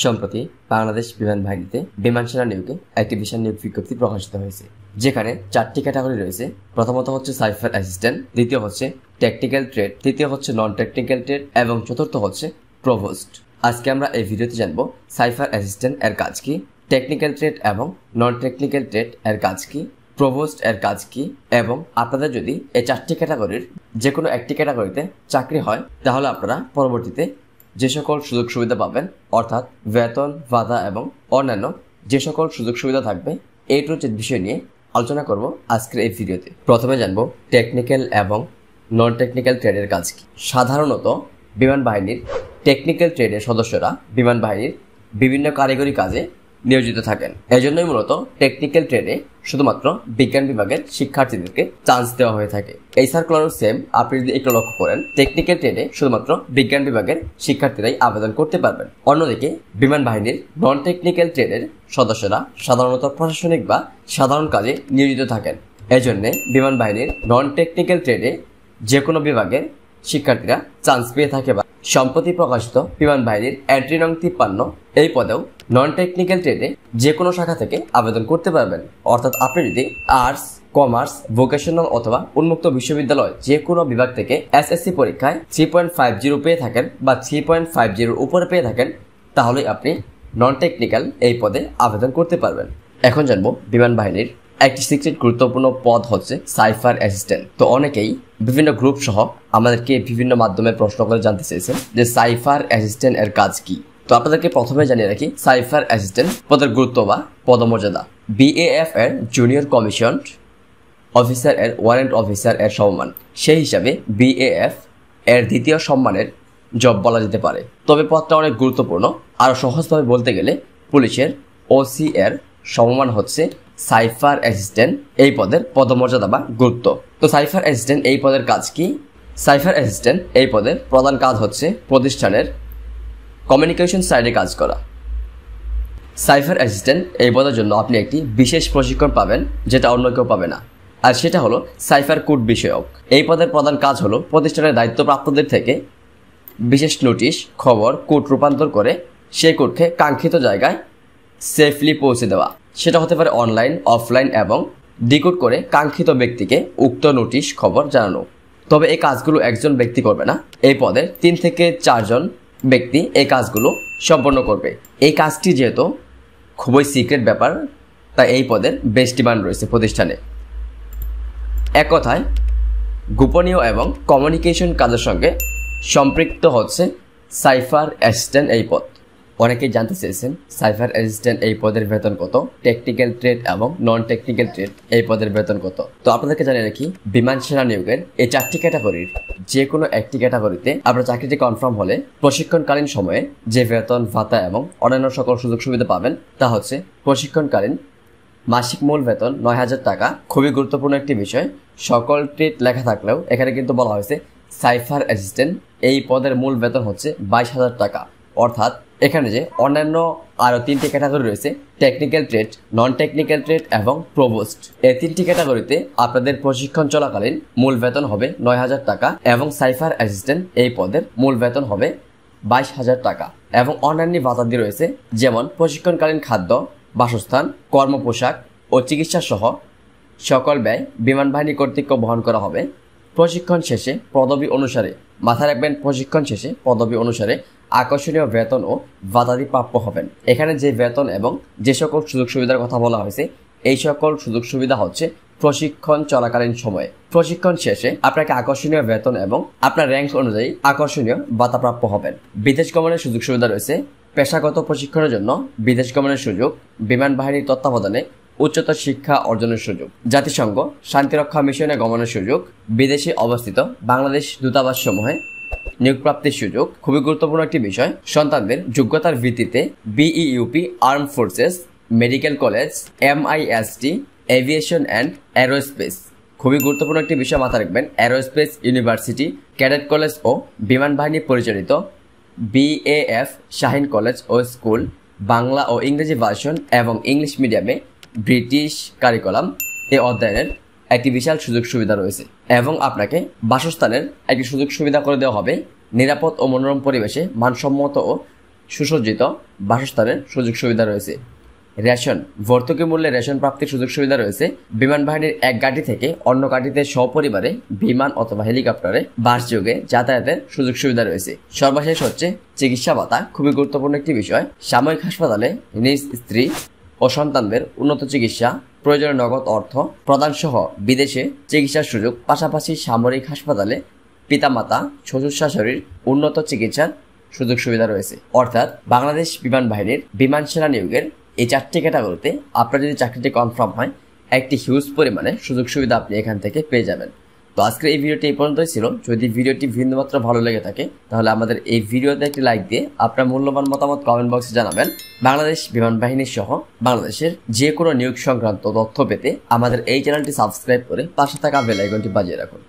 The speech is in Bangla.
সম্প্রতি বাংলাদেশ বিমান বাহিনীতে বিমান সেনা নিয়োগে একটি বিশাল নিয়োগ বিজ্ঞপ্তি প্রকাশিত হয়েছে, যেখানে 4টি ক্যাটাগরি রয়েছে। প্রথমত হচ্ছে সাইফার অ্যাসিস্ট্যান্ট, দ্বিতীয় হচ্ছে টেকনিক্যাল ট্রেড, তৃতীয় হচ্ছে নন টেকনিক্যাল ট্রেড এবং চতুর্থ হচ্ছে প্রভোস্ট। আজকে আমরা এই ভিডিওতে জানবো সাইফার অ্যাসিস্ট্যান্ট এর কাজ কি, টেকনিক্যাল ট্রেড এবং নন টেকনিক্যাল ট্রেড এর কাজ কি, প্রভোস্ট এর কাজ কি, এবং আপনাদের যদি এই 4টি ক্যাটাগরির যে কোনো একটি ক্যাটাগরিতে চাকরি হয় তাহলে আপনারা পরবর্তীতে যে সকল সুযোগ সুবিধা পাবেন, অর্থাৎ বেতন, ভাতা এবং অন্যান্য যে সকল সুযোগ সুবিধা থাকবে, এই টু জেড বিষয় নিয়ে আলোচনা করব আজকের এই ভিডিওতে। প্রথমে জানবো টেকনিক্যাল এবং নন টেকনিক্যাল ট্রেডের কাজ কি। সাধারণত বিমান বাহিনীর টেকনিক্যাল ট্রেডের সদস্যরা বিমান বাহিনীর বিভিন্ন কারিগরি কাজে নিয়োজিত থাকেন। এজন্যই মূলত টেকনিক্যাল ট্রেডে শুধুমাত্র বিজ্ঞান বিভাগের শিক্ষার্থীদেরকে চান্স দেওয়া হয়ে থাকে। এই সার্কুলারও সেম, আপনি যদি একটু লক্ষ্য করেন, টেকনিক্যাল ট্রেডে শুধুমাত্র বিজ্ঞান বিভাগের শিক্ষার্থীরাই আবেদন করতে পারবেন। অন্যদিকে বিমান বাহিনীর নন টেকনিক্যাল ট্রেডের সদস্যরা সাধারণত প্রশাসনিক বা সাধারণ কাজে নিয়োজিত থাকেন। এজন্য বিমান বাহিনীর নন টেকনিক্যাল ট্রেডে যে কোনো বিভাগের শিক্ষার্থীরা চান্স পেয়ে থাকে। বা সম্প্রতি প্রকাশিত বিমান বাহিনীর এন্ট্রি নং 53 এই পদেও নন টেকনিক্যাল ট্রেডে যে কোনো শাখা থেকে আবেদন করতে পারবেন। অর্থাৎ আপনি যদি আর্টস, কমার্স, ভোকেশনাল অথবা উন্মুক্ত বিশ্ববিদ্যালয় যে কোনো বিভাগ থেকে এসএসসি পরীক্ষায় 3.50 পেয়ে থাকেন বা 3.50 উপরে পেয়ে থাকেন, তাহলে আপনি নন টেকনিক্যাল এই পদে আবেদন করতে পারবেন। এখন জানবো বিমান বাহিনীর একটি সিক্রেট গুরুত্বপূর্ণ পদ হচ্ছে সাইফার অ্যাসিস্ট্যান্ট। তো অনেকেই বিভিন্ন গ্রুপ সহ আমাদেরকে বিভিন্ন মাধ্যমে প্রশ্ন করে জানতে চেয়েছেন যে সাইফার অ্যাসিস্ট্যান্ট এর কাজ কি। তো আপনাদেরকে প্রথমে জানিয়ে রাখি, সাইফার অ্যাসিস্ট্যান্ট পদের গুরুত্ব বা পদমর্যাদা বিএএফ এর জুনিয়র কমিশন অফিসার এর ওয়ারেন্ট অফিসার এর সমমান। সেই হিসাবে বিএএফ এর দ্বিতীয় সম্মানের জব বলা যেতে পারে। তবে পদটা অনেক গুরুত্বপূর্ণ। আরো সহজভাবে বলতে গেলে পুলিশের ওসি এর সমমান হচ্ছে সাইফার অ্যাসিস্ট্যান্ট এই পদের পদমর্যাদা বা গুরুত্ব। তো সাইফার অ্যাসিস্ট্যান্ট এই পদের কাজ কি? সাইফার অ্যাসিস্ট্যান্ট এই পদের প্রধান কাজ হচ্ছে প্রতিষ্ঠানের কমিউনিকেশন সাইডে কাজ করা। সাইফার অ্যাসিস্ট্যান্ট এই পদের জন্য আপনি একটি বিশেষ প্রশিক্ষণ পাবেন, যেটা অন্য কেউ পাবে না, আর সেটা হলো সাইফার কোড বিষয়ক। এই পদের প্রধান কাজ হলো প্রতিষ্ঠানের দায়িত্বপ্রাপ্তদের থেকে বিশেষ নোটিশ, খবর, কোড রূপান্তর করে সেই কোডকে কাঙ্ক্ষিত জায়গায় সেফলি পৌঁছে দেওয়া। সেটা হতে পারে অনলাইন, অফলাইন, এবং ডিকোড করে কাঙ্ক্ষিত ব্যক্তিকে উক্ত নোটিশ, খবর জানানো। তবে এই কাজগুলো একজন ব্যক্তি করবে না, এই পদের 3 থেকে 4 জন ব্যক্তি এই কাজগুলো সম্পন্ন করবে। এই কাজটি যেহেতু খুবই সিক্রেট ব্যাপার, তাই এই পদের বেশ ডিমান্ড রয়েছে প্রতিষ্ঠানে। এক কথায় গোপনীয় এবং কমিউনিকেশন কাজের সঙ্গে সম্পৃক্ত হচ্ছে সাইফার অ্যাসিস্ট্যান্ট এই পদ। অনেকেই জানতে চেয়েছেন সাইফার অ্যাসিস্ট্যান্ট এই পদের বেতন কত, টেকনিক্যাল ট্রেড এবং নন টেকনিক্যাল ট্রেড এই পদের বেতন কত। তো আপনাদেরকে জানিয়ে রাখি, বিমান সেনা নিয়োগের এই 4টি ক্যাটাগরির যে কোনো একটি ক্যাটাগরিতে আপনার চাকরিটি কনফার্ম হলে প্রশিক্ষণকালীন সময়ে যে বেতন, ভাতা এবং অন্যান্য সকল সুযোগ সুবিধা পাবেন তা হচ্ছে প্রশিক্ষণকালীন মাসিক মূল বেতন 9,000 টাকা। খুবই গুরুত্বপূর্ণ একটি বিষয়, সকল ট্রেড লেখা থাকলেও এখানে কিন্তু বলা হয়েছে সাইফার অ্যাসিস্ট্যান্ট এই পদের মূল বেতন হচ্ছে 22,000 টাকা। অর্থাৎ এখানে যে অন্যান্য আরো 3টি ক্যাটাগরি রয়েছে, technical trade, non technical trade এবং প্রভোস্ট, এই 3টি ক্যাটাগরিতে আপনাদের প্রশিক্ষণ চলাকালীন মূল বেতন হবে 9,000 টাকা এবং সাইফার অ্যাসিস্ট্যান্ট এই পদের মূল বেতন হবে 22,000 টাকা। এবং অন্যান্য ভাতাদি রয়েছে, যেমন প্রশিক্ষণকালীন খাদ্য, বাসস্থান, কর্ম পোশাক ও চিকিৎসা সহ সকল ব্যয় বিমান বাহিনী কর্তৃক বহন করা হবে। প্রশিক্ষণ শেষে পদবি অনুসারে, মাথায় রাখবেন, প্রশিক্ষণ শেষে পদবি অনুসারে আকর্ষণীয় বেতন ও ভাতাদি প্রাপ্য হবেন। এখানে যে বেতন এবং যে সকল সুযোগ সুবিধার কথা বলা হয়েছে, এই সকল সুযোগ সুবিধা হচ্ছে প্রশিক্ষণ চলাকালীন সময়ে। প্রশিক্ষণ শেষে আপনাকে আকর্ষণীয় বেতন এবং আপনার র্যাঙ্ক অনুযায়ী আকর্ষণীয় ভাতা প্রাপ্য হবেন। বিদেশ গমনের সুযোগ সুবিধা রয়েছে, পেশাগত প্রশিক্ষণের জন্য বিদেশ গমনের সুযোগ, বিমান বাহিনীর তত্ত্বাবধানে উচ্চতর শিক্ষা অর্জনের সুযোগ, জাতিসংঘ শান্তিরক্ষা মিশনে গমনের সুযোগ, বিদেশে অবস্থিত বাংলাদেশ দূতাবাস সমূহে নিয়োগপ্রাপ্তির সুযোগ। খুবই গুরুত্বপূর্ণ একটি বিষয়, সন্তানদের যোগ্যতার ভিত্তিতে BUP, arm forces, medical college, MIST, aviation and aerospace. খুবই গুরুত্বপূর্ণ একটি বিষয় মাথায় রাখবেন, অ্যারোস্পেস ইউনিভার্সিটি, ক্যাডেট কলেজ ও বিমান বাহিনী পরিচালিত BAF শাহিন কলেজ ও স্কুল, বাংলা ও ইংরেজি ভার্সন এবং ইংলিশ মিডিয়ামে ব্রিটিশ কারিকুলাম এই অধ্যয়নের একটি বিশাল সুযোগ সুবিধা রয়েছে। এবং আপনাকে বাসস্থানের একটি সুযোগ সুবিধা করে দেওয়া হবে। নিরাপদ ও মনোরম পরিবেশে মানসম্মত ও সুসজ্জিত বাসস্থানের সুযোগ সুবিধা রয়েছে। রেশন, ভর্তুকি মূল্যে রেশন প্রাপ্তির সুযোগ সুবিধা রয়েছে। বিমান বাহিনীর এক ঘাঁটি থেকে অন্য ঘাঁটিতে সপরিবারে বিমান অথবা হেলিকপ্টারে বাসযোগে যাতায়াতের সুযোগ সুবিধা রয়েছে। সর্বশেষ হচ্ছে চিকিৎসা ভাতা, খুবই গুরুত্বপূর্ণ একটি বিষয়। সাময়িক হাসপাতালে নিজ স্ত্রী ও সন্তানদের উন্নত চিকিৎসা, প্রয়োজনীয় নগদ অর্থ প্রদান সহ বিদেশে চিকিৎসার সুযোগ, পাশাপাশি সামরিক হাসপাতালে পিতামাতা, শ্বশুর শাশুড়ির উন্নত চিকিৎসার সুযোগ সুবিধা রয়েছে। অর্থাৎ বাংলাদেশ বিমান বাহিনীর বিমান সেনা নিয়োগের এই 4টি ক্যাটাগরিতে আপনার যদি চাকরিটি কনফার্ম হয়, একটি হিউজ পরিমাণে সুযোগ সুবিধা আপনি এখান থেকে পেয়ে যাবেন। তো আজকের এই ভিডিওটি এই পর্যন্তই ছিল। যদি ভিডিওটি ভিন্নমাত্র ভালো লেগে থাকে তাহলে আমাদের এই ভিডিওতে একটি লাইক দিয়ে আপনার মূল্যবান মতামত কমেন্ট বক্সে জানাবেন। বাংলাদেশ বিমান বাহিনী সহ বাংলাদেশের যে কোনো নিয়োগ সংক্রান্ত তথ্য পেতে আমাদের এই চ্যানেলটি সাবস্ক্রাইব করে পাশে থাকা বেল আইকনটি বাজিয়ে রাখুন।